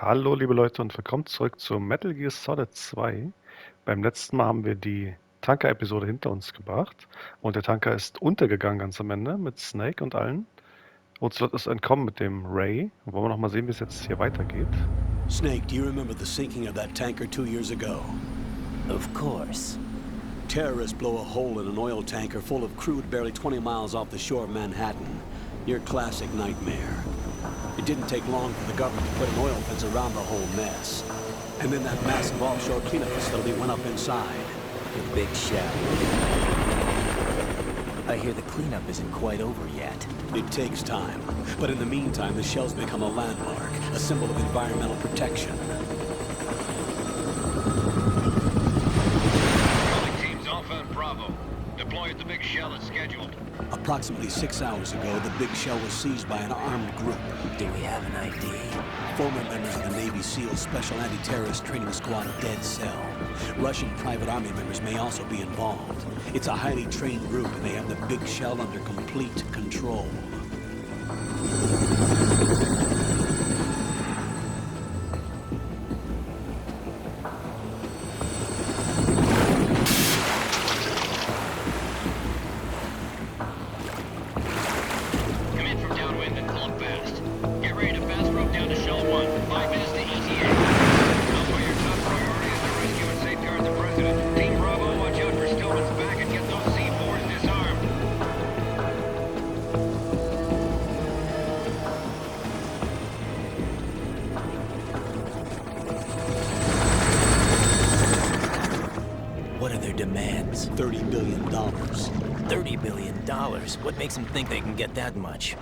Hallo liebe Leute und willkommen zurück zu Metal Gear Solid 2. Beim letzten Mal haben wir die Tanker-Episode hinter uns gebracht und der Tanker ist untergegangen ganz am Ende mit Snake und allen. Uns wird es entkommen mit dem Ray. Wollen wir noch mal sehen, wie es jetzt hier weitergeht? Snake, do you remember the sinking of that tanker 2 years ago? Of course. Terrorists blow a hole in an oil tanker full of crude barely 20 miles off the shore of Manhattan. Your classic nightmare. It didn't take long for the government to put an oil fence around the whole mess. And then that massive offshore cleanup facility went up inside. The big shell. I hear the cleanup isn't quite over yet. It takes time. But in the meantime, the shell's become a landmark, a symbol of environmental protection. Teams Alpha and Bravo. Deploy at the big shell as scheduled. Approximately 6 hours ago, the big shell was seized by an armed group. Do we have an ID? Former members of the Navy SEAL Special Anti-Terrorist Training Squad Dead Cell. Russian private army members may also be involved. It's a highly trained group, and they have the big shell under complete control. Come in from downwind and pull up fast. Get ready to fast rope down to Shell 1. 5 minutes to ETA. Elsewhere, your top priority is to rescue and safeguard the President. Team Bravo, watch out for Stillman's back and get those C4s disarmed. What are their demands? $30 billion. $30 billion. What makes them think they can get that much?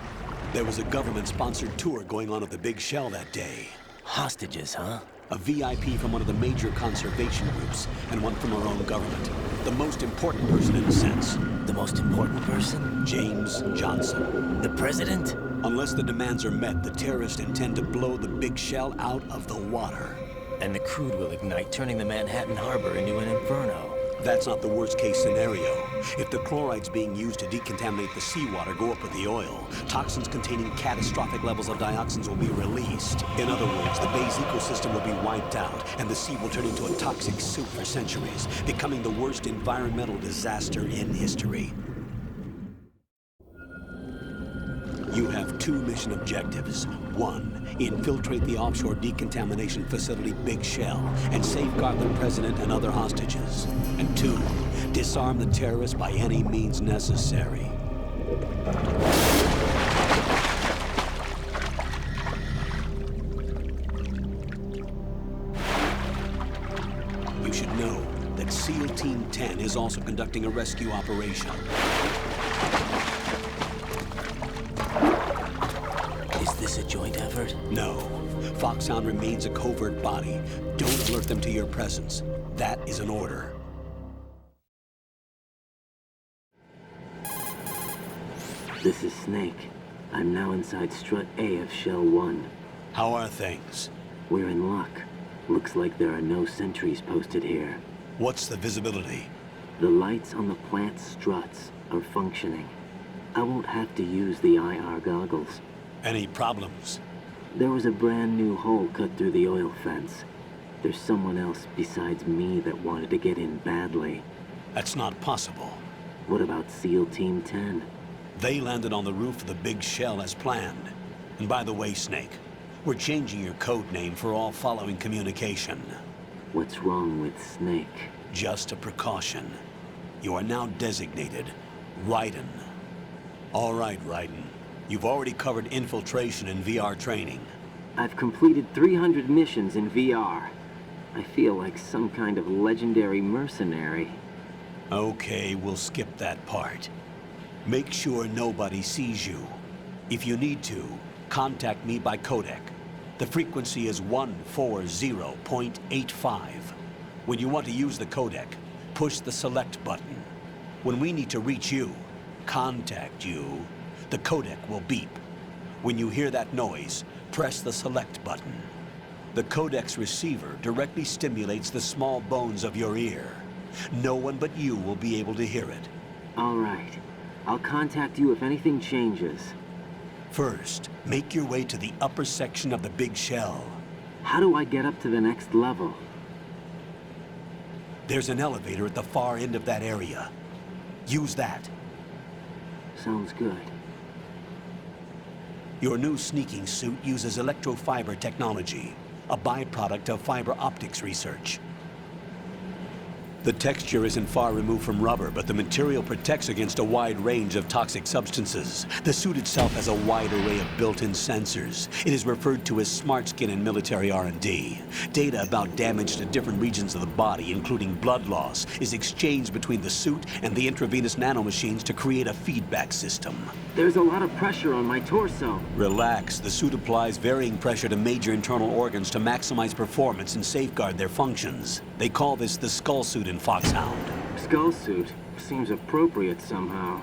There was a government-sponsored tour going on at the big shell that day. Hostages, huh? A VIP from one of the major conservation groups, and one from our own government. The most important person in a sense. The most important person? James Johnson. The president? Unless the demands are met, the terrorists intend to blow the big shell out of the water. And the crude will ignite, turning the Manhattan harbor into an inferno. That's not the worst-case scenario. If the chlorides being used to decontaminate the seawater go up with the oil, toxins containing catastrophic levels of dioxins will be released. In other words, the bay's ecosystem will be wiped out, and the sea will turn into a toxic soup for centuries, becoming the worst environmental disaster in history. You have 2 mission objectives. 1, infiltrate the offshore decontamination facility Big Shell and safeguard the president and other hostages. And 2, disarm the terrorists by any means necessary. You should know that SEAL Team 10 is also conducting a rescue operation. Is this a joint effort? No. Foxhound remains a covert body. Don't alert them to your presence. That is an order. This is Snake. I'm now inside Strut A of Shell 1. How are things? We're in luck. Looks like there are no sentries posted here. What's the visibility? The lights on the plant's struts are functioning. I won't have to use the IR goggles. Any problems? There was a brand new hole cut through the oil fence. There's someone else besides me that wanted to get in badly. That's not possible. What about SEAL Team 10? They landed on the roof of the big shell as planned. And by the way, Snake, we're changing your code name for all following communication. What's wrong with Snake? Just a precaution. You are now designated Raiden. All right, Raiden. You've already covered infiltration and VR training. I've completed 300 missions in VR. I feel like some kind of legendary mercenary. Okay, we'll skip that part. Make sure nobody sees you. If you need to, contact me by codec. The frequency is 140.85. When you want to use the codec, push the select button. When we need to reach you, contact you, the codec will beep. When you hear that noise, press the select button. The codec's receiver directly stimulates the small bones of your ear. No one but you will be able to hear it. All right. I'll contact you if anything changes. First, make your way to the upper section of the big shell. How do I get up to the next level? There's an elevator at the far end of that area. Use that. Sounds good. Your new sneaking suit uses electrofiber technology, a byproduct of fiber optics research. The texture isn't far removed from rubber, but the material protects against a wide range of toxic substances. The suit itself has a wide array of built-in sensors. It is referred to as smart skin in military R&D. Data about damage to different regions of the body, including blood loss, is exchanged between the suit and the intravenous nanomachines to create a feedback system. There's a lot of pressure on my torso. Relax. The suit applies varying pressure to major internal organs to maximize performance and safeguard their functions. They call this the skull suit in Foxhound. Skull suit seems appropriate somehow.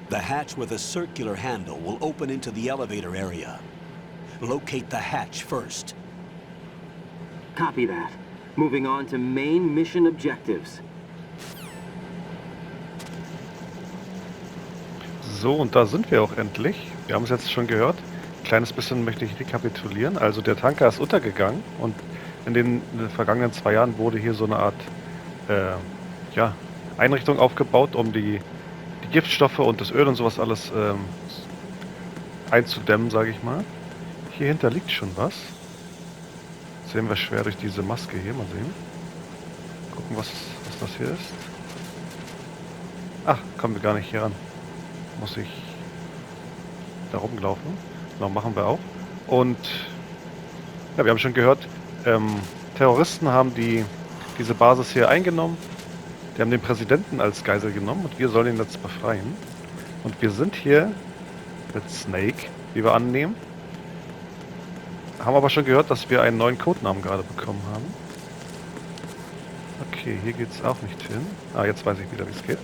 The hatch with a circular handle will open into the elevator area. Locate the hatch first. Copy that. Moving on to main mission objectives. So, und da sind wir auch endlich. Wir haben es jetzt schon gehört. Ein kleines bisschen möchte ich rekapitulieren. Also der Tanker ist untergegangen und in den vergangenen 2 Jahren wurde hier so eine Art ja, Einrichtung aufgebaut, um die Giftstoffe und das Öl und sowas alles einzudämmen, sage ich mal. Hier hinter liegt schon was. Das sehen wir schwer durch diese Maske hier. Mal sehen. Gucken, was das hier ist. Ach, kommen wir gar nicht hier ran. Muss ich da rumlaufen. Genau, machen wir auch. Und ja, wir haben schon gehört, Terroristen haben diese Basis hier eingenommen. Die haben den Präsidenten als Geisel genommen und wir sollen ihn jetzt befreien. Und wir sind hier mit Snake, wie wir annehmen. Haben aber schon gehört, dass wir einen neuen Codenamen gerade bekommen haben. Okay, hier geht es auch nicht hin. Ah, jetzt weiß ich wieder, wie es geht.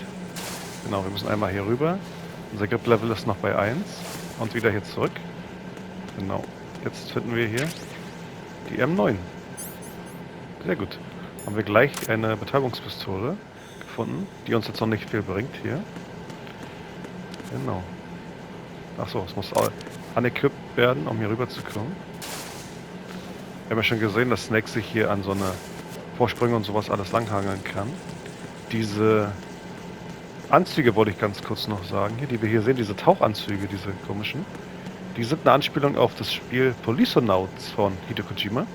Genau, wir müssen einmal hier rüber. Unser Grip-Level ist noch bei 1. Und wieder hier zurück. Genau. Jetzt finden wir hier die M9. Sehr gut. Haben wir gleich eine Betäubungspistole gefunden, die uns jetzt noch nicht viel bringt hier. Genau. Achso, es muss unequipped werden, um hier rüber zu kommen. Wir haben ja schon gesehen, dass Snake sich hier an so eine Vorsprünge und sowas alles langhangeln kann. Diese Anzüge wollte ich ganz kurz noch sagen, hier, die wir hier sehen, diese Tauchanzüge, diese komischen, die sind eine Anspielung auf das Spiel Policenauts von Hideo Kojima.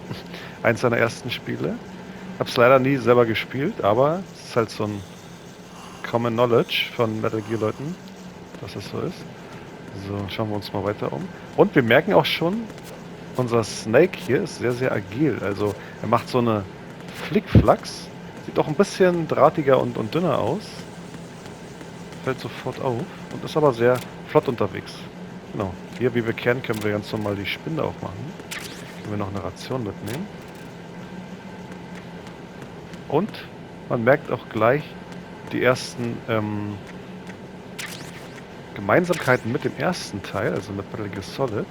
Eins seiner ersten Spiele. Hab's leider nie selber gespielt, aber es ist halt so ein Common Knowledge von Metal Gear Leuten, dass das so ist. So, schauen wir uns mal weiter um. Und wir merken auch schon, unser Snake hier ist sehr, sehr agil. Also er macht so eine Flickflacks. Sieht auch ein bisschen drahtiger und dünner aus. Fällt sofort auf und ist aber sehr flott unterwegs. Genau. Hier, wie wir kennen, können wir ganz normal die Spinde aufmachen. Können wir noch eine Ration mitnehmen. Und man merkt auch gleich die ersten Gemeinsamkeiten mit dem ersten Teil, also mit Metal Gear Solid.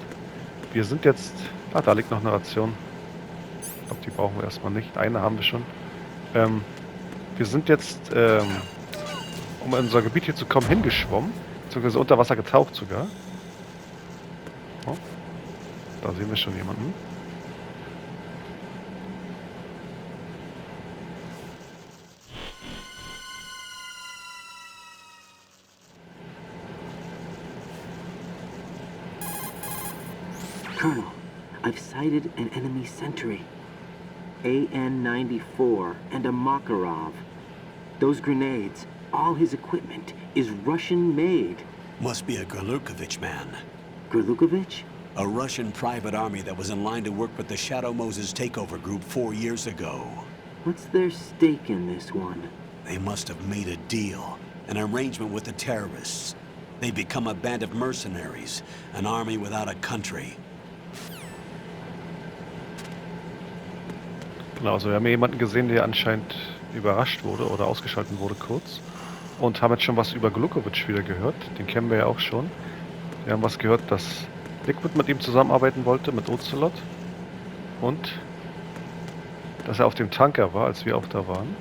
Wir sind jetzt... Ah, da liegt noch eine Ration. Ich glaube, die brauchen wir erstmal nicht. Eine haben wir schon. Wir sind jetzt, um in unser Gebiet hier zu kommen, hingeschwommen. Beziehungsweise unter Wasser getaucht sogar. Oh, da sehen wir schon jemanden. Colonel, I've sighted an enemy sentry. AN-94 and a Makarov. Those grenades, all his equipment, is Russian-made. Must be a Gorlukovich man. Gorlukovich? A Russian private army that was in line to work with the Shadow Moses takeover group 4 years ago. What's their stake in this one? They must have made a deal, an arrangement with the terrorists. They become a band of mercenaries, an army without a country. Genau, also wir haben hier jemanden gesehen, der anscheinend überrascht wurde oder ausgeschaltet wurde kurz. Und haben jetzt schon was über Gorlukovich wieder gehört. Den kennen wir ja auch schon. Wir haben was gehört, dass Liquid mit ihm zusammenarbeiten wollte, mit Ocelot. Und dass er auf dem Tanker war, als wir auch da waren.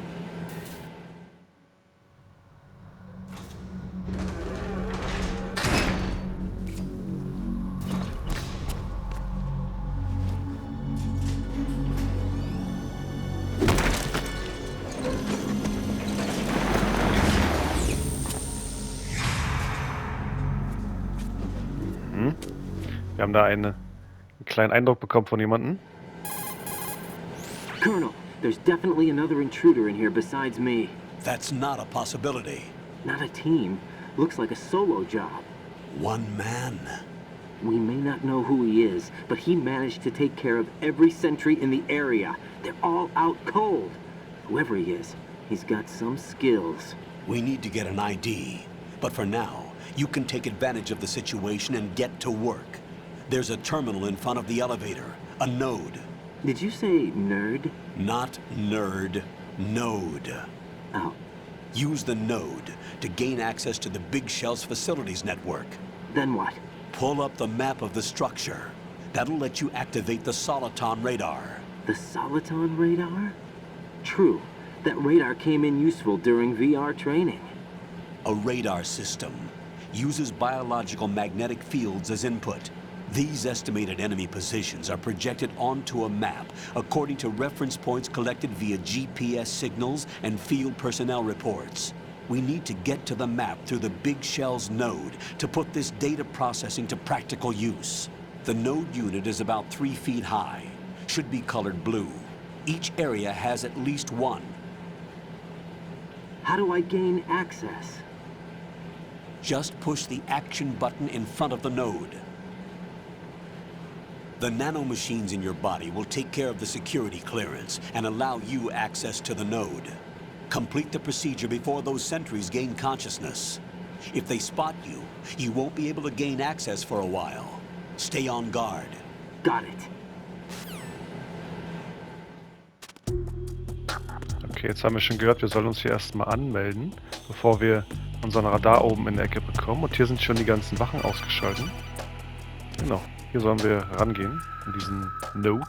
Wir haben da einen kleinen Eindruck bekommen von jemandem. Colonel, there's definitely another intruder in here besides me. That's not a possibility. Not a team. Looks like a solo job. One man. We may not know who he is, but he managed to take care of every sentry in the area. They're all out cold. Whoever he is, he's got some skills. We need to get an ID. But for now, you can take advantage of the situation and get to work. There's a terminal in front of the elevator. A node. Did you say nerd? Not nerd. Node. Oh, Use the node to gain access to the Big Shell's facilities network. then what? Pull up the map of the structure. That'll let you activate the Soliton radar. The Soliton radar? True. That radar came in useful during VR training. A radar system uses biological magnetic fields as input. These estimated enemy positions are projected onto a map according to reference points collected via GPS signals and field personnel reports. We need to get to the map through the Big Shell's node to put this data processing to practical use. The node unit is about 3 feet high, should be colored blue. Each area has at least one. How do I gain access? Just push the action button in front of the node. The nanomachines in your body will take care of the security clearance and allow you access to the node. Complete the procedure before those sentries gain consciousness. If they spot you, you won't be able to gain access for a while. Stay on guard. Got it. Okay, jetzt haben wir schon gehört, wir sollen uns hier erstmal anmelden, bevor wir unseren Radar oben in der Ecke bekommen. Und hier sind schon die ganzen Wachen ausgeschaltet. Genau, hier sollen wir rangehen, in diesen Node.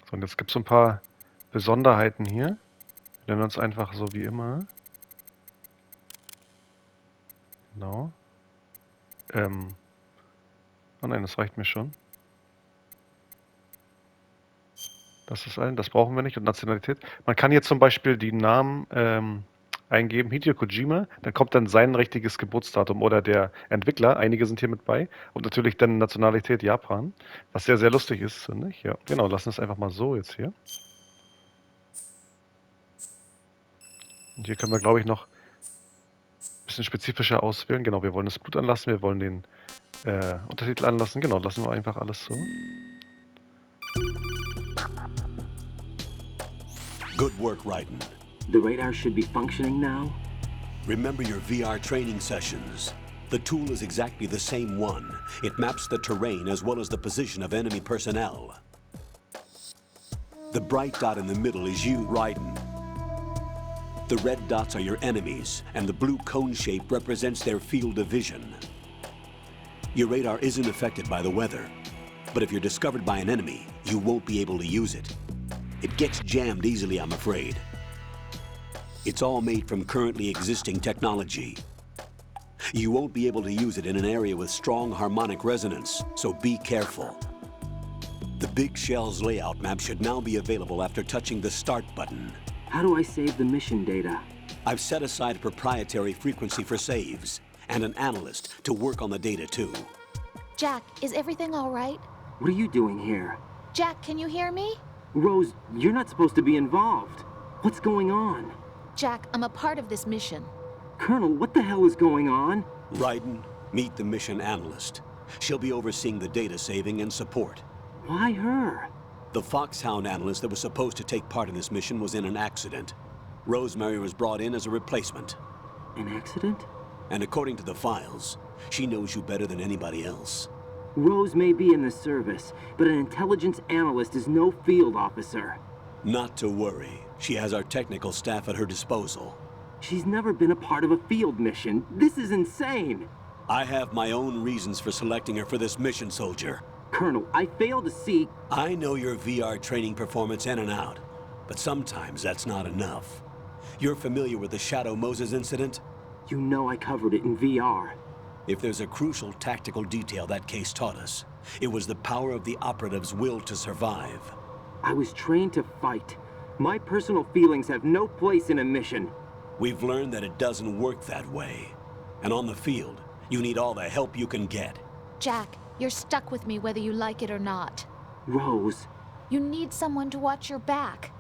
So, und jetzt gibt es so ein paar Besonderheiten hier. Wir nennen uns einfach so wie immer. Genau. Oh nein, das reicht mir schon. Das ist das brauchen wir nicht. Und Nationalität. Man kann hier zum Beispiel die Namen eingeben, Hideo Kojima, dann kommt dann sein richtiges Geburtsdatum oder der Entwickler, einige sind hier mit bei, und natürlich dann Nationalität Japan, was sehr, sehr lustig ist, finde ich. Ja, genau, lassen wir es einfach mal so jetzt hier. Und hier können wir, glaube ich, noch ein bisschen spezifischer auswählen. Genau, wir wollen das Blut anlassen, wir wollen den Untertitel anlassen. Genau, lassen wir einfach alles so. Good work, Raiden. The radar should be functioning now? Remember your VR training sessions. The tool is exactly the same one. It maps the terrain as well as the position of enemy personnel. The bright dot in the middle is you, Raiden. The red dots are your enemies, and the blue cone shape represents their field of vision. Your radar isn't affected by the weather, but if you're discovered by an enemy, you won't be able to use it. It gets jammed easily, I'm afraid. It's all made from currently existing technology. You won't be able to use it in an area with strong harmonic resonance, so be careful. The Big Shell's layout map should now be available after touching the Start button. How do I save the mission data? I've set aside a proprietary frequency for saves, and an analyst to work on the data too. Jack, is everything all right? What are you doing here? Jack, can you hear me? Rose, you're not supposed to be involved. What's going on? Jack, I'm a part of this mission. Colonel, what the hell is going on? Raiden, meet the mission analyst. She'll be overseeing the data saving and support. Why her? The Foxhound analyst that was supposed to take part in this mission was in an accident. Rosemary was brought in as a replacement. An accident? And according to the files, she knows you better than anybody else. Rose may be in the service, but an intelligence analyst is no field officer. Not to worry. She has our technical staff at her disposal. She's never been a part of a field mission. This is insane. I have my own reasons for selecting her for this mission, soldier. Colonel, I fail to see... I know your VR training performance in and out, but sometimes that's not enough. You're familiar with the Shadow Moses incident? You know I covered it in VR. If there's a crucial tactical detail that case taught us, it was the power of the operative's will to survive. I was trained to fight. My personal feelings have no place in a mission. We've learned that it doesn't work that way. And on the field, you need all the help you can get. Jack, you're stuck with me whether you like it or not. Rose, You need someone to watch your back.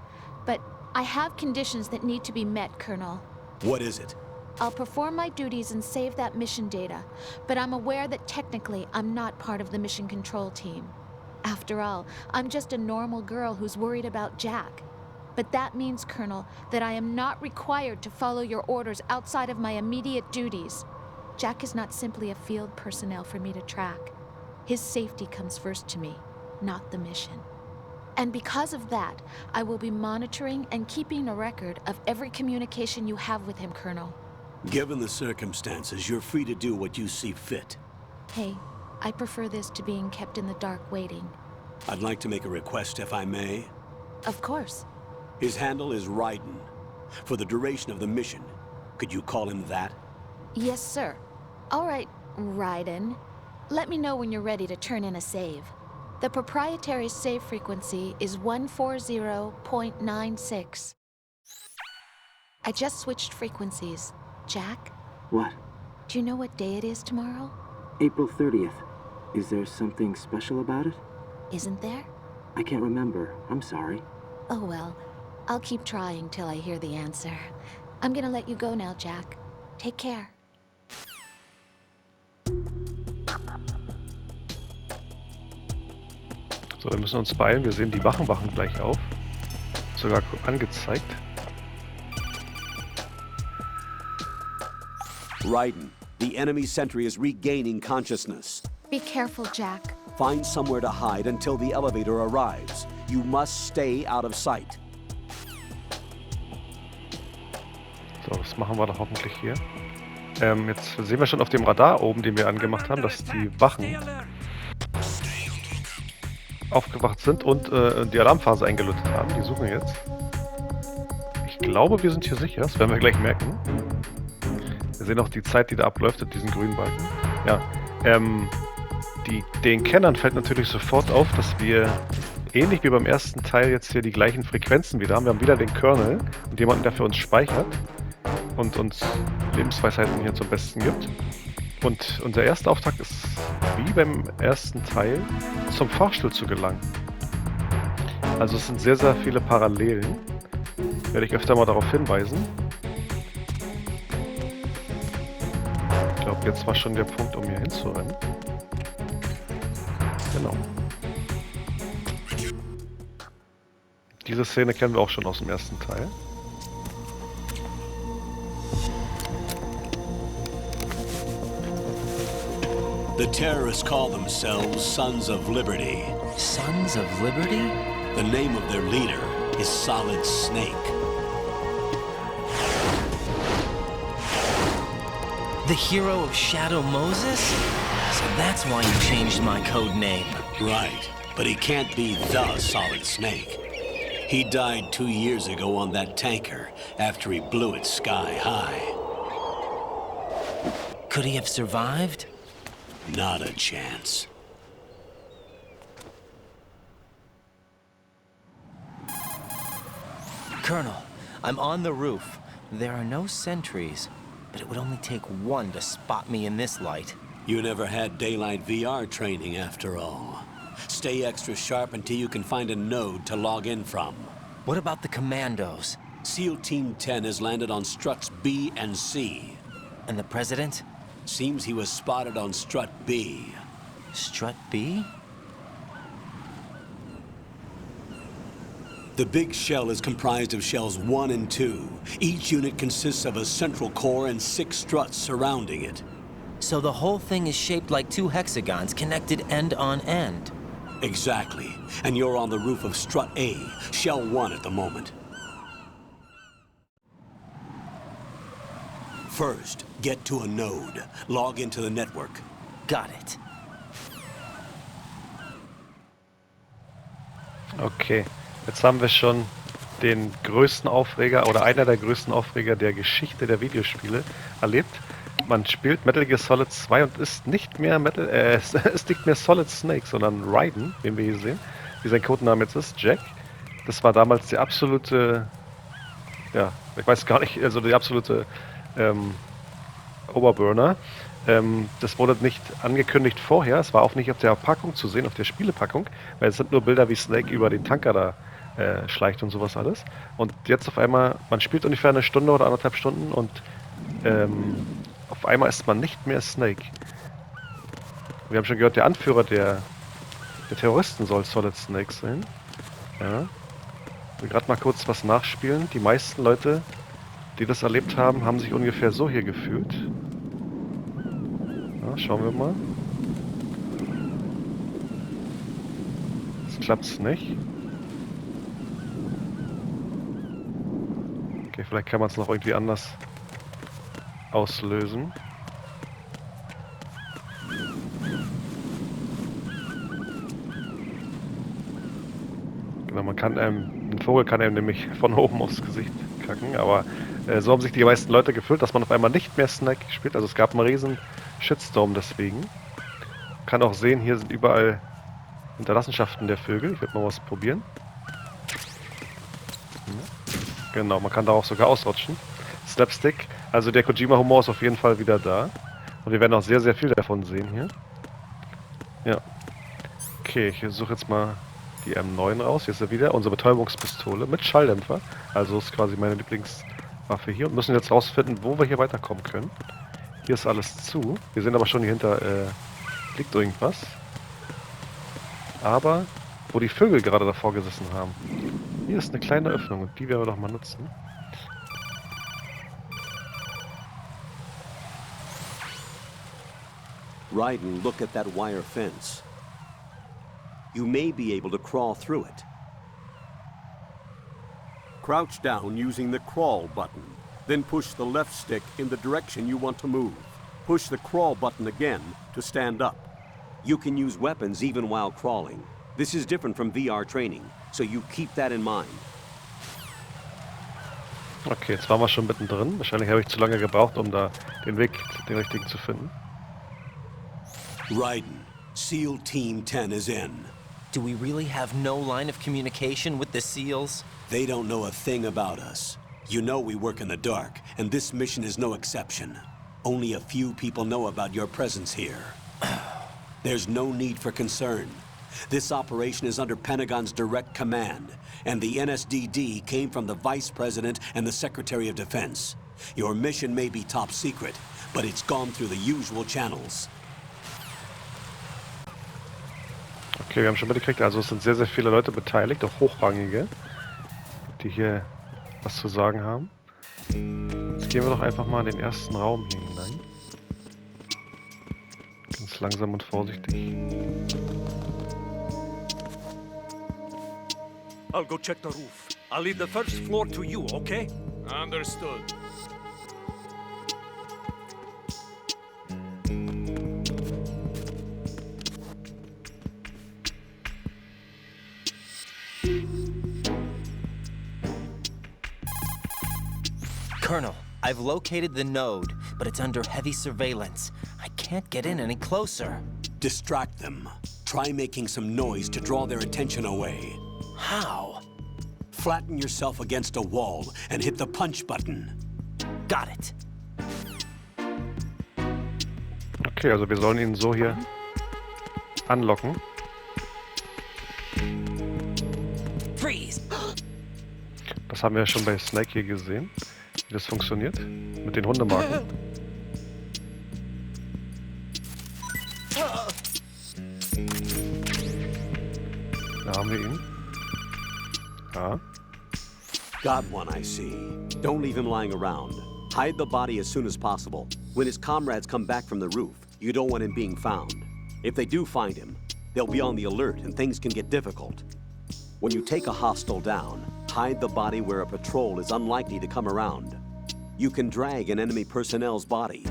But I have conditions that need to be met, Colonel. What is it? I'll perform my duties and save that mission data, but I'm aware that technically I'm not part of the mission control team. After all, I'm just a normal girl who's worried about Jack. But that means, Colonel, that I am not required to follow your orders outside of my immediate duties. Jack is not simply a field personnel for me to track. His safety comes first to me, not the mission. And because of that, I will be monitoring and keeping a record of every communication you have with him, Colonel. Given the circumstances, you're free to do what you see fit. Hey, I prefer this to being kept in the dark waiting. I'd like to make a request, if I may. Of course. His handle is Raiden. For the duration of the mission, could you call him that? Yes, sir. All right, Raiden. Let me know when you're ready to turn in a save. The proprietary save frequency is 140.96. I just switched frequencies. Jack, what? do you know what day it is tomorrow? April 30th. Is there something special about it? Isn't there? I can't remember. I'm sorry. Oh well, I'll keep trying till I hear the answer. I'm gonna let you go now, Jack. Take care. So, wir müssen uns beeilen. Wir sehen, die Wachen wachen gleich auf. Sogar angezeigt. Raiden, the enemy sentry is regaining consciousness. Be careful, Jack. Find somewhere to hide until the elevator arrives. You must stay out of sight. So, das machen wir doch hoffentlich hier. Jetzt sehen wir schon auf dem Radar oben, den wir angemacht haben, dass die Wachen aufgewacht sind und die Alarmphase eingelötet haben. Die suchen jetzt. Ich glaube, wir sind hier sicher. Das werden wir gleich merken. Wir sehen auch die Zeit, die da abläuft mit diesen grünen Balken. Ja, den Kennern fällt natürlich sofort auf, dass wir ähnlich wie beim ersten Teil jetzt hier die gleichen Frequenzen wieder haben. Wir haben wieder den Kernel und jemanden, der für uns speichert und uns Lebensweisheiten hier zum Besten gibt. Und unser erster Auftrag ist, wie beim ersten Teil, zum Fahrstuhl zu gelangen. Also es sind sehr, sehr viele Parallelen. Werde ich öfter mal darauf hinweisen. Ich glaube, jetzt war schon der Punkt, um hier hinzurennen. Genau. Diese Szene kennen wir auch schon aus dem ersten Teil. The terrorists call themselves Sons of Liberty. Sons of Liberty? The name of their leader is Solid Snake. The hero of Shadow Moses? So that's why you changed my code name. Right, but he can't be the Solid Snake. He died 2 years ago on that tanker after he blew it sky high. Could he have survived? Not a chance. Colonel, I'm on the roof. There are no sentries, but it would only take one to spot me in this light. You never had daylight VR training after all. Stay extra sharp until you can find a node to log in from. What about the commandos? SEAL Team 10 has landed on struts B and C. And the president? Seems he was spotted on strut B. Strut B? The big shell is comprised of shells 1 and 2. Each unit consists of a central core and 6 struts surrounding it. So the whole thing is shaped like 2 hexagons connected end on end. Exactly. And you're on the roof of strut A, shell 1 at the moment. First, get to a node. Log into the network. Got it. Okay, jetzt haben wir schon den größten Aufreger oder einer der größten Aufreger der Geschichte der Videospiele erlebt. Man spielt Metal Gear Solid 2 und ist nicht mehr ist nicht mehr Solid Snake, sondern Raiden, den wir hier sehen, wie sein Codename jetzt ist, Jack. Das war damals die absolute, ja, ich weiß gar nicht, also die absolute Oberburner. Das wurde nicht angekündigt vorher, es war auch nicht auf der Packung zu sehen, auf der Spielepackung, weil es sind nur Bilder, wie Snake über den Tanker da schleicht und sowas alles. Und jetzt auf einmal, man spielt ungefähr eine Stunde oder 1,5 Stunden und auf einmal ist man nicht mehr Snake. Wir haben schon gehört, der Anführer der Terroristen soll Solid Snake sein. Ja. Ich will gerade mal kurz was nachspielen. Die meisten Leute, die das erlebt haben, haben sich ungefähr so hier gefühlt. Ja, schauen wir mal. Jetzt klappt es nicht. Okay, vielleicht kann man es noch irgendwie anders auslösen. Genau, man kann ein Vogel kann einem nämlich von oben aufs Gesicht kacken, aber so haben sich die meisten Leute gefühlt, dass man auf einmal nicht mehr Snake spielt. Also es gab einen riesen Shitstorm deswegen. Man kann auch sehen, hier sind überall Hinterlassenschaften der Vögel. Ich werde mal was probieren. Genau, man kann darauf sogar ausrutschen. Slapstick, also der Kojima-Humor ist auf jeden Fall wieder da. Und wir werden auch sehr, sehr viel davon sehen hier. Ja. Okay, ich suche jetzt mal die M9 raus. Hier ist er wieder. Unsere Betäubungspistole mit Schalldämpfer. Also ist quasi meine Lieblingswaffe hier. Und müssen jetzt rausfinden, wo wir hier weiterkommen können. Hier ist alles zu. Wir sehen aber schon, hier hinter liegt irgendwas. Aber wo die Vögel gerade davor gesessen haben. Hier ist eine kleine Öffnung und die werden wir doch mal nutzen. Raiden, look at that wire fence. You may be able to crawl through it. Crouch down using the crawl button. Then push the left stick in the direction you want to move. Push the crawl button again to stand up. You can use weapons even while crawling. This is different from VR training, so you keep that in mind. Okay, jetzt waren wir schon mittendrin. Wahrscheinlich habe ich zu lange gebraucht, um da den richtigen zu finden. Raiden, SEAL Team 10 is in. Do we really have no line of communication with the SEALs? They don't know a thing about us. You know we work in the dark, and this mission is no exception. Only a few people know about your presence here. There's no need for concern. This operation is under Pentagon's direct command, and the NSDD came from the Vice President and the Secretary of Defense. Your mission may be top secret, but it's gone through the usual channels. Okay, wir haben schon mitgekriegt, also es sind sehr, sehr viele Leute beteiligt, auch Hochrangige, die hier was zu sagen haben. Jetzt gehen wir doch einfach mal in den ersten Raum hier hinein. Ganz langsam und vorsichtig. I'll go check the roof. I'll leave the first floor to you, okay? Understood. Colonel, I've located the node, but it's under heavy surveillance. I can't get in any closer. Distract them. Try making some noise to draw their attention away. How? Flatten yourself against a wall and hit the punch button. Got it. Okay, also wir sollen ihn so hier anlocken. Freeze! Das haben wir ja schon bei Snake hier gesehen, wie das funktioniert mit den Hundemarken. Da haben wir ihn. Ja. Got one, I see. Don't leave him lying around. Hide the body as soon as possible. When his comrades come back from the roof, you don't want him being found. If they do find him, they'll be on the alert and things can get difficult. When you take a hostile down, hide the body where a patrol is unlikely to come around. You can drag an enemy personnel's body.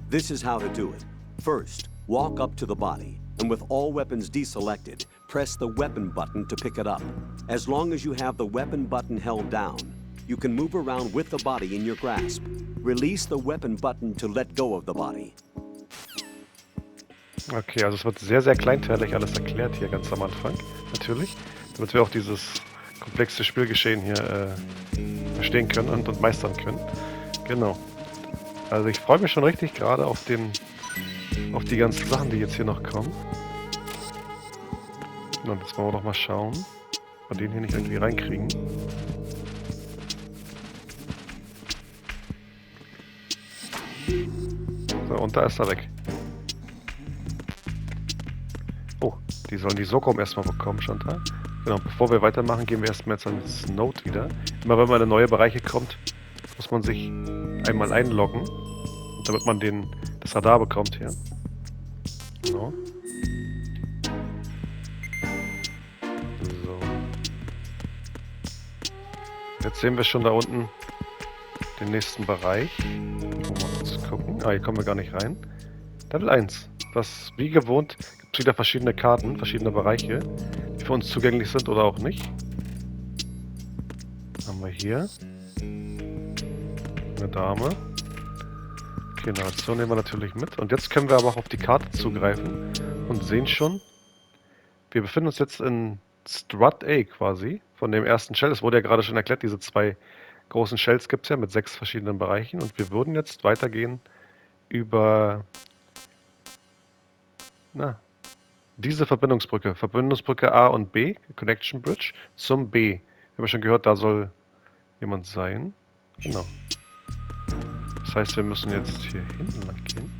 This is how to do it. First, walk up to the body, and with all weapons deselected, press the weapon button to pick it up. As long as you have the weapon button held down, you can move around with the body in your grasp. Release the weapon button to let go of the body. Okay, also es wird sehr, sehr kleinteilig alles erklärt hier ganz am Anfang, natürlich, damit wir auch dieses komplexe Spielgeschehen hier verstehen können und meistern können. Genau. Also ich freue mich schon richtig gerade auf die ganzen Sachen, die jetzt hier noch kommen. Und jetzt wollen wir doch mal schauen, ob wir den hier nicht irgendwie reinkriegen. So, und da ist er weg. Oh, die sollen die Socom erstmal bekommen, stand da. Genau, bevor wir weitermachen, gehen wir erstmal jetzt ans Node wieder. Immer wenn man in neue Bereiche kommt, muss man sich einmal einloggen, damit man das Radar bekommt hier. Genau. So. Jetzt sehen wir schon da unten den nächsten Bereich. Mal kurz gucken. Ah, hier kommen wir gar nicht rein. Level 1. Das, wie gewohnt, gibt es wieder verschiedene Karten, verschiedene Bereiche, die für uns zugänglich sind oder auch nicht. Haben wir hier eine Dame. Generation nehmen wir natürlich mit. Und jetzt können wir aber auch auf die Karte zugreifen und sehen schon, wir befinden uns jetzt in Strut A quasi, von dem ersten Shell. Es wurde ja gerade schon erklärt, diese 2 großen Shells gibt es ja mit 6 verschiedenen Bereichen. Und wir würden jetzt weitergehen über diese Verbindungsbrücke. Verbindungsbrücke A und B, Connection Bridge, zum B. Wir haben ja schon gehört, da soll jemand sein. Genau. Das heißt, wir müssen jetzt hier hinten lang gehen.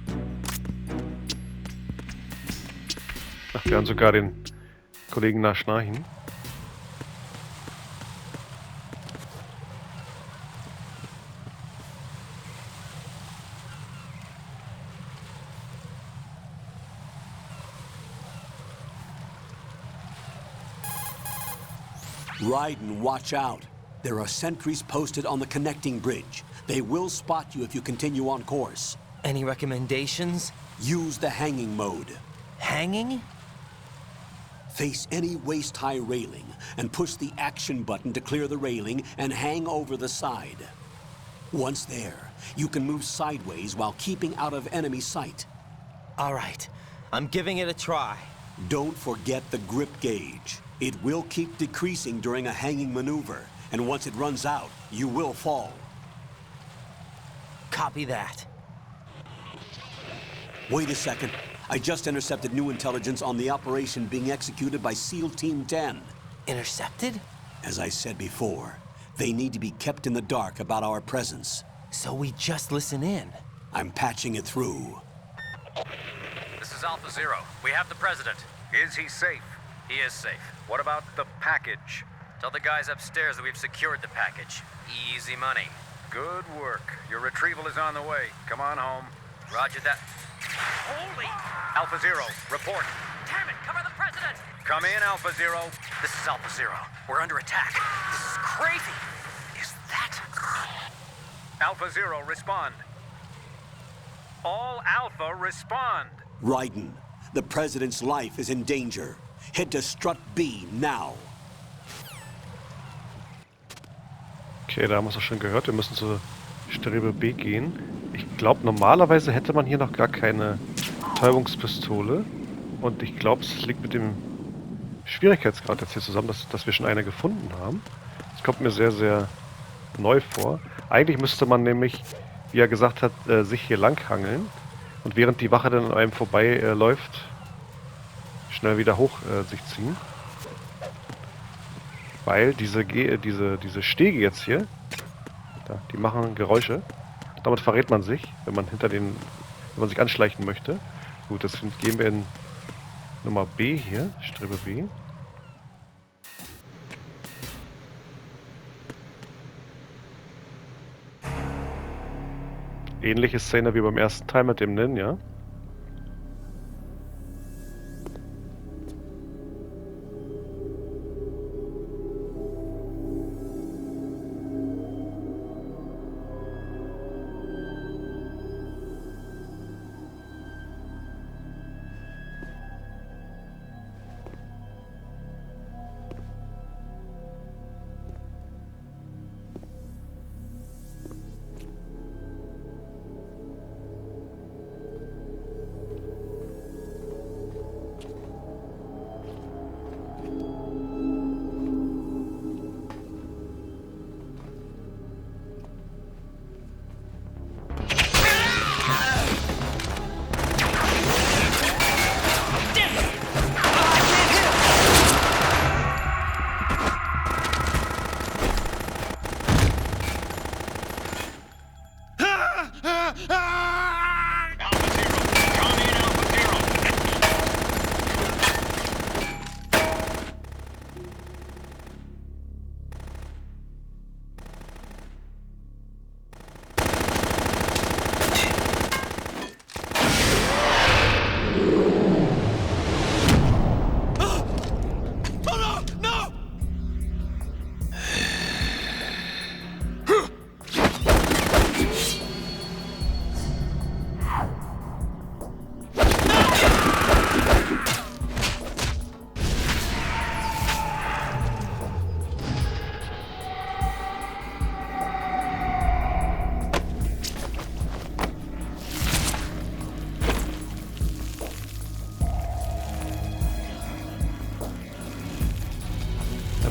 Ach, wir haben sogar den Kollegen nach Schnarchen. Raiden, watch out. There are sentries posted on the connecting bridge. They will spot you if you continue on course. Any recommendations? Use the hanging mode. Hanging? Face any waist-high railing and push the action button to clear the railing and hang over the side. Once there, you can move sideways while keeping out of enemy sight. All right, I'm giving it a try. Don't forget the grip gauge. It will keep decreasing during a hanging maneuver, and once it runs out, you will fall. Copy that. Wait a second. I just intercepted new intelligence on the operation being executed by SEAL Team 10. Intercepted? As I said before, they need to be kept in the dark about our presence. So we just listen in. I'm patching it through. This is Alpha Zero. We have the president. Is he safe? He is safe. What about the package? Tell the guys upstairs that we've secured the package. Easy money. Good work. Your retrieval is on the way. Come on home. Roger that. Holy! Alpha Zero, report. Damn it, cover the president! Come in, Alpha Zero. This is Alpha Zero. We're under attack. This is crazy. Is that... Alpha Zero, respond. All Alpha, respond. Raiden, the president's life is in danger. Head to Strut B now. Okay, da haben wir es auch schon gehört. Wir müssen zur Strebe B gehen. Ich glaube, normalerweise hätte man hier noch gar keine Betäubungspistole. Und ich glaube, es liegt mit dem Schwierigkeitsgrad jetzt hier zusammen, dass wir schon eine gefunden haben. Das kommt mir sehr, sehr neu vor. Eigentlich müsste man nämlich, wie er gesagt hat, sich hier lang hangeln. Und während die Wache dann an einem vorbei läuft, schnell wieder hoch sich ziehen. Weil diese Stege jetzt hier, die machen Geräusche. Damit verrät man sich, wenn man sich anschleichen möchte. Gut, deswegen gehen wir in Nummer B hier, Strebe B. Ähnliche Szene wie beim ersten Teil mit dem Ninja.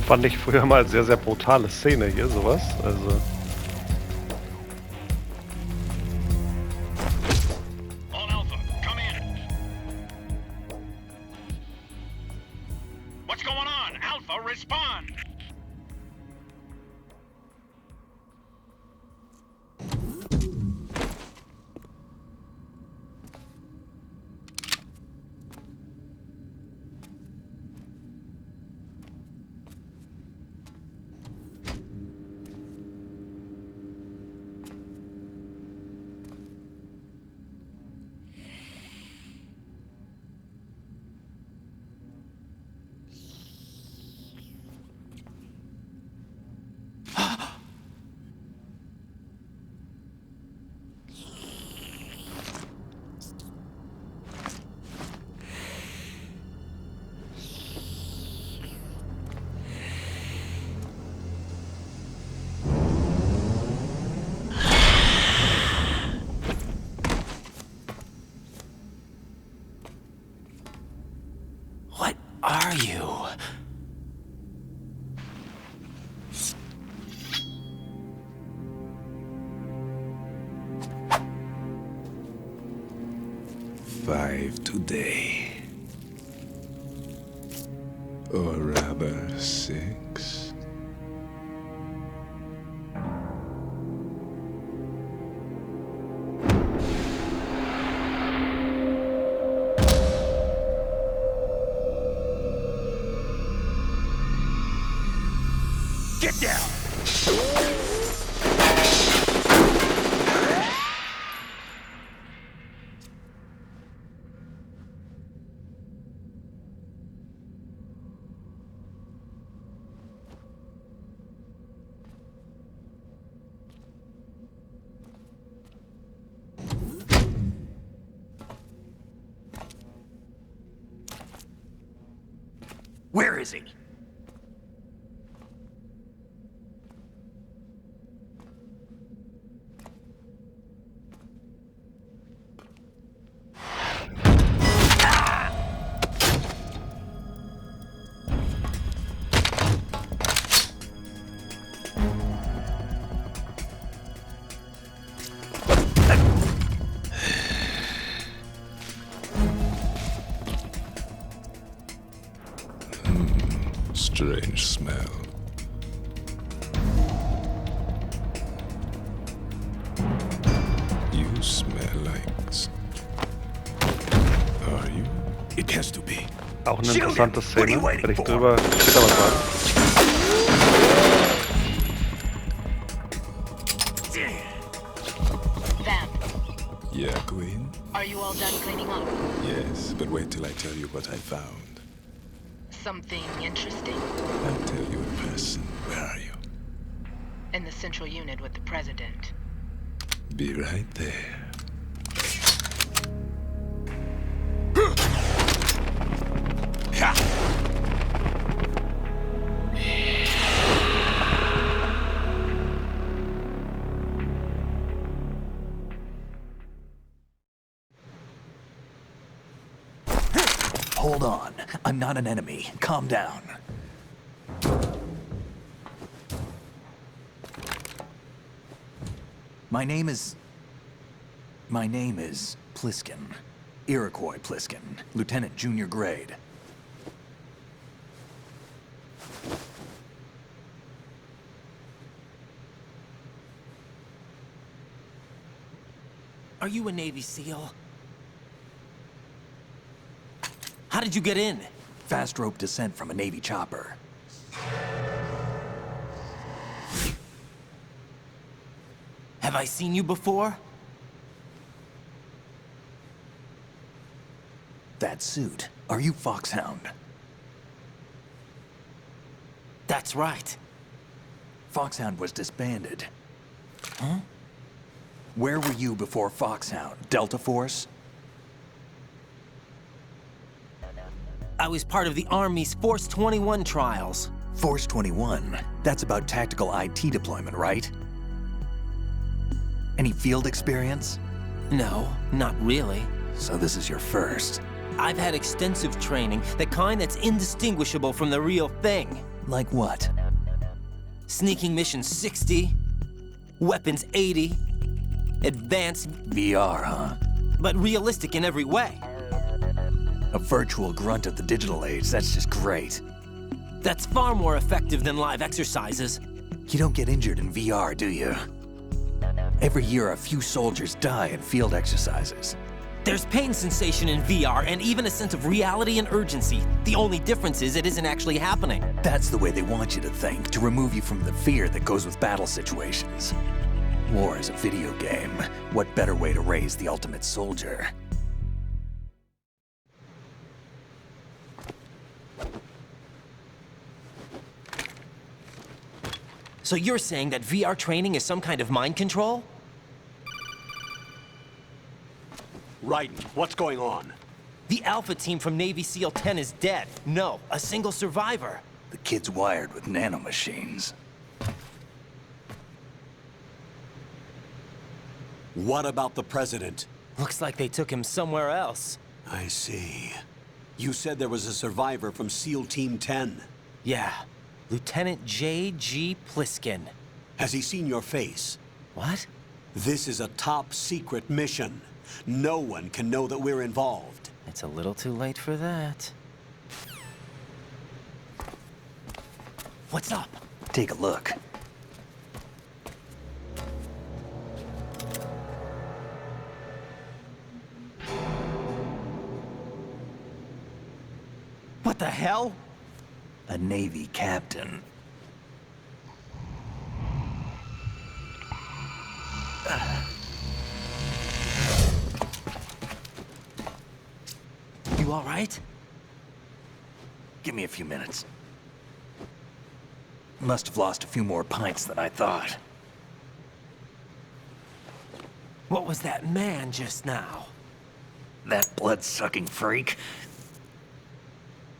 Fand ich früher mal sehr, sehr brutale Szene hier, sowas. Also. All Alpha, come in. What's going on? Alpha, respond. What are you? Five today. Or rather, 6. Get down! Where is he? Strange smell. You smell like... Are you? It has to be. Auch eine Shoot him! interessante What are you Szene. waiting Werde ich for? drüber später was sagen. Vamp, Yeah, Queen? are you all done cleaning up? Yes, but wait till I tell you what I found. Something interesting? I'll tell you in person. Where are you? In the central unit with the president. Be right there. Hold on. I'm not an enemy. Calm down. My name is Pliskin. Iroquois Pliskin. Lieutenant Junior Grade. Are you a Navy SEAL? How did you get in? Fast rope descent from a Navy chopper. Have I seen you before? That suit. Are you Foxhound? That's right. Foxhound was disbanded. Huh? Where were you before Foxhound? Delta Force? I was part of the Army's Force 21 trials. Force 21? That's about tactical IT deployment, right? Any field experience? No, not really. So this is your first. I've had extensive training, the kind that's indistinguishable from the real thing. Like what? Sneaking mission 60, weapons 80, advanced, VR, huh? but realistic in every way. A virtual grunt of the digital age, that's just great. That's far more effective than live exercises. You don't get injured in VR, do you? Every year, a few soldiers die in field exercises. There's pain sensation in VR and even a sense of reality and urgency. The only difference is it isn't actually happening. That's the way they want you to think, to remove you from the fear that goes with battle situations. War is a video game. What better way to raise the ultimate soldier? So you're saying that VR training is some kind of mind control? Raiden, what's going on? The Alpha team from Navy SEAL 10 is dead. No, a single survivor. The kid's wired with nanomachines. What about the president? Looks like they took him somewhere else. I see. You said there was a survivor from SEAL Team 10. Yeah, Lieutenant J.G. Pliskin. Has he seen your face? What? This is a top secret mission. No one can know that we're involved. It's a little too late for that. What's up? Take a look. What the hell? A Navy captain. You all right? Give me a few minutes. Must have lost a few more pints than I thought. What was that man just now? That blood-sucking freak?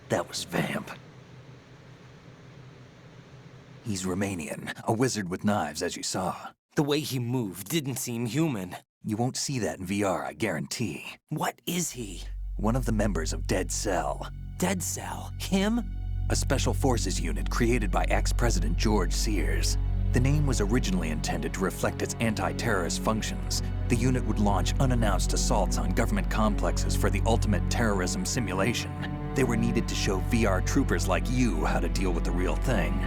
That was Vamp. He's Romanian, a wizard with knives, as you saw. The way he moved didn't seem human. You won't see that in VR, I guarantee. What is he? One of the members of Dead Cell. Dead Cell? Him? A special forces unit created by ex-President George Sears. The name was originally intended to reflect its anti-terrorist functions. The unit would launch unannounced assaults on government complexes for the ultimate terrorism simulation. They were needed to show VR troopers like you how to deal with the real thing.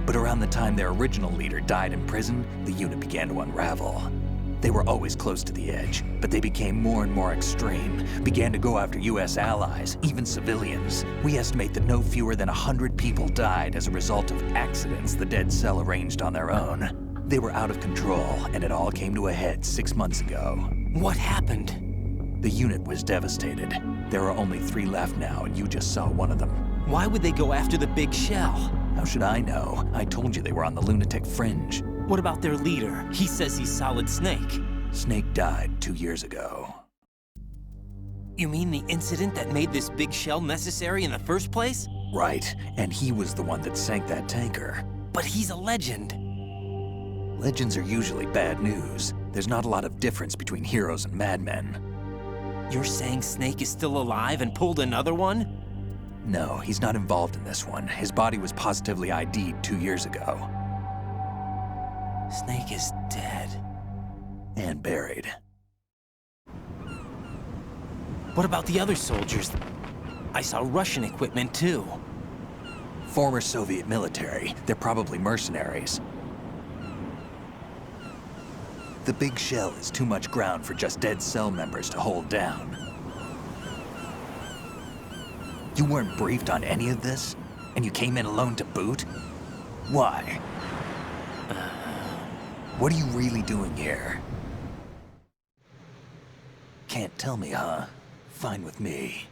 But around the time their original leader died in prison, the unit began to unravel. They were always close to the edge, but they became more and more extreme, began to go after US allies, even civilians. We estimate that no fewer than 100 people died as a result of accidents the Dead Cell arranged on their own. They were out of control, and it all came to a head 6 months ago. What happened? The unit was devastated. There are only 3 left now, and you just saw one of them. Why would they go after the big shell? How should I know? I told you they were on the lunatic fringe. What about their leader? He says he's Solid Snake. Snake died 2 years ago. You mean the incident that made this big shell necessary in the first place? Right, and he was the one that sank that tanker. But he's a legend. Legends are usually bad news. There's not a lot of difference between heroes and madmen. You're saying Snake is still alive and pulled another one? No, he's not involved in this one. His body was positively ID'd 2 years ago. Snake is dead. And buried. What about the other soldiers? I saw Russian equipment too. Former Soviet military. They're probably mercenaries. The big shell is too much ground for just Dead Cell members to hold down. You weren't briefed on any of this? And you came in alone to boot? Why? What are you really doing here? Can't tell me, huh? Fine with me.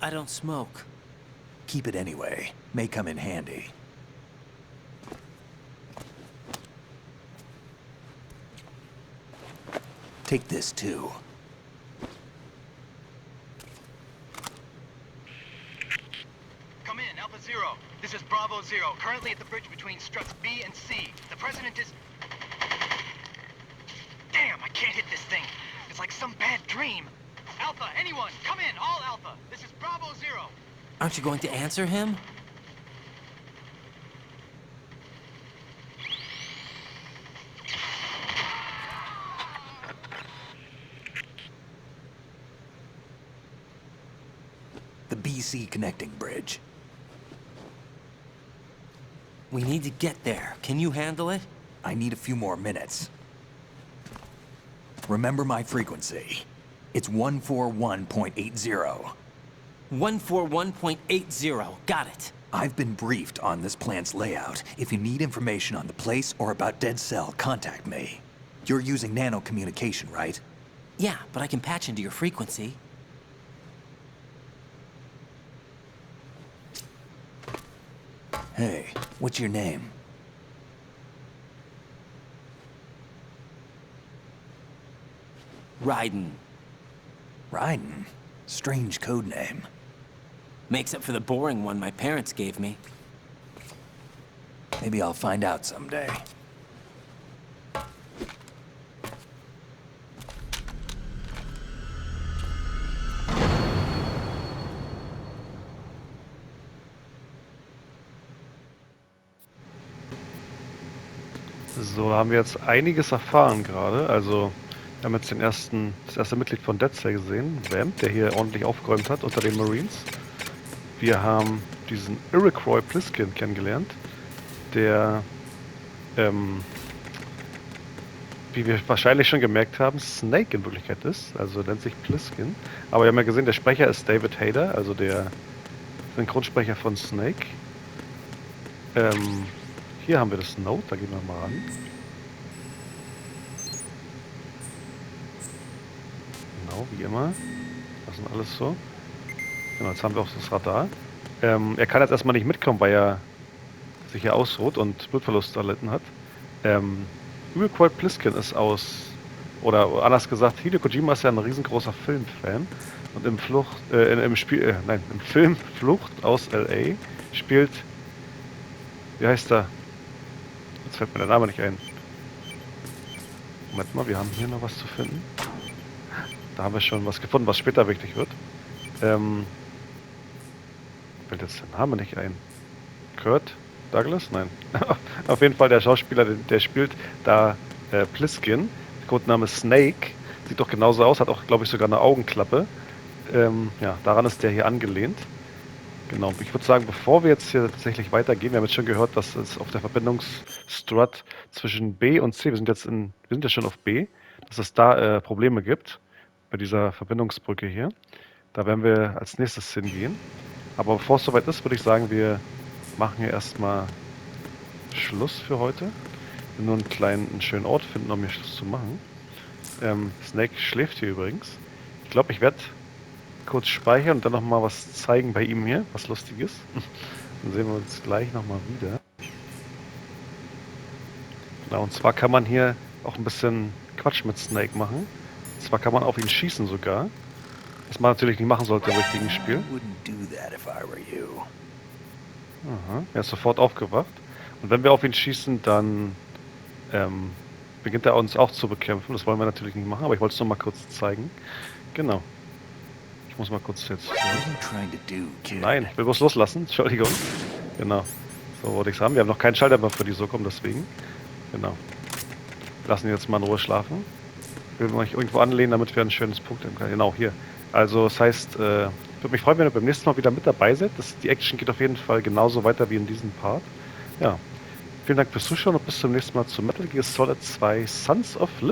I don't smoke. Keep it anyway. May come in handy. Take this too. Come in, Alpha Zero. This is Bravo Zero, currently at the bridge between struts B and C. The president is... Damn, I can't hit this thing. It's like some bad dream. Alpha, anyone, come in, all Alpha. This is Bravo Zero. Aren't you going to answer him? The BC connecting bridge. We need to get there. Can you handle it? I need a few more minutes. Remember my frequency. It's 141.80. 141.80. Got it. I've been briefed on this plant's layout. If you need information on the place or about Dead Cell, contact me. You're using nano communication, right? Yeah, but I can patch into your frequency. Hey, what's your name? Raiden. Raiden? Strange code name. Makes up for the boring one my parents gave me. Maybe I'll find out someday. So, da haben wir jetzt einiges erfahren gerade. Also, wir haben jetzt das erste Mitglied von Dead Cell gesehen, Vamp, der hier ordentlich aufgeräumt hat unter den Marines. Wir haben diesen Iroquois Pliskin kennengelernt, der, wie wir wahrscheinlich schon gemerkt haben, Snake in Wirklichkeit ist. Also nennt sich Pliskin. Aber wir haben ja gesehen, der Sprecher ist David Hayter, also der Synchronsprecher von Snake. Hier haben wir das Note, da gehen wir mal ran. Genau, wie immer. Das sind alles so. Genau, jetzt haben wir auch das Radar. Er kann jetzt erstmal nicht mitkommen, weil er sich hier ausruht und Blutverlust erlitten hat. Iroquois Pliskin ist oder anders gesagt, Hideo Kojima ist ja ein riesengroßer Filmfan. Und im Film Flucht aus L.A. spielt, wie heißt er? Jetzt fällt mir der Name nicht ein. Moment mal, wir haben hier noch was zu finden. Da haben wir schon was gefunden, was später wichtig wird. Fällt jetzt der Name nicht ein. Kurt Douglas? Nein. Auf jeden Fall der Schauspieler, der spielt da Pliskin. Der Codename Snake. Sieht doch genauso aus, hat auch, glaube ich, sogar eine Augenklappe. Ja, daran ist der hier angelehnt. Genau, ich würde sagen, bevor wir jetzt hier tatsächlich weitergehen, wir haben jetzt schon gehört, dass es auf der Verbindungsstrut zwischen B und C, wir sind ja schon auf B, dass es da Probleme gibt bei dieser Verbindungsbrücke hier. Da werden wir als nächstes hingehen. Aber bevor es soweit ist, würde ich sagen, wir machen hier erstmal Schluss für heute. Wir nur einen schönen Ort finden, um hier Schluss zu machen. Snake schläft hier übrigens. Ich glaube, ich werde kurz speichern und dann nochmal was zeigen bei ihm hier, was Lustiges. Dann sehen wir uns gleich nochmal wieder. Genau, und zwar kann man hier auch ein bisschen Quatsch mit Snake machen. Und zwar kann man auf ihn schießen sogar. Was man natürlich nicht machen sollte im richtigen Spiel. Aha, er ist sofort aufgewacht. Und wenn wir auf ihn schießen, dann beginnt er uns auch zu bekämpfen. Das wollen wir natürlich nicht machen, aber ich wollte es nur mal kurz zeigen. Genau. Ich muss mal kurz jetzt... Nein, ich will bloß loslassen. Entschuldigung. Genau. So wollte ich es haben. Wir haben noch keinen Schalter mehr für die Socom, deswegen. Genau. Wir lassen ihn jetzt mal in Ruhe schlafen. Ich will mich irgendwo anlehnen, damit wir ein schönes Punkt haben. Genau, hier. Also, das heißt, ich würde mich freuen, wenn ihr beim nächsten Mal wieder mit dabei seid. Die Action geht auf jeden Fall genauso weiter wie in diesem Part. Ja. Vielen Dank fürs Zuschauen und bis zum nächsten Mal zu Metal Gear Solid 2 Sons of Liberty.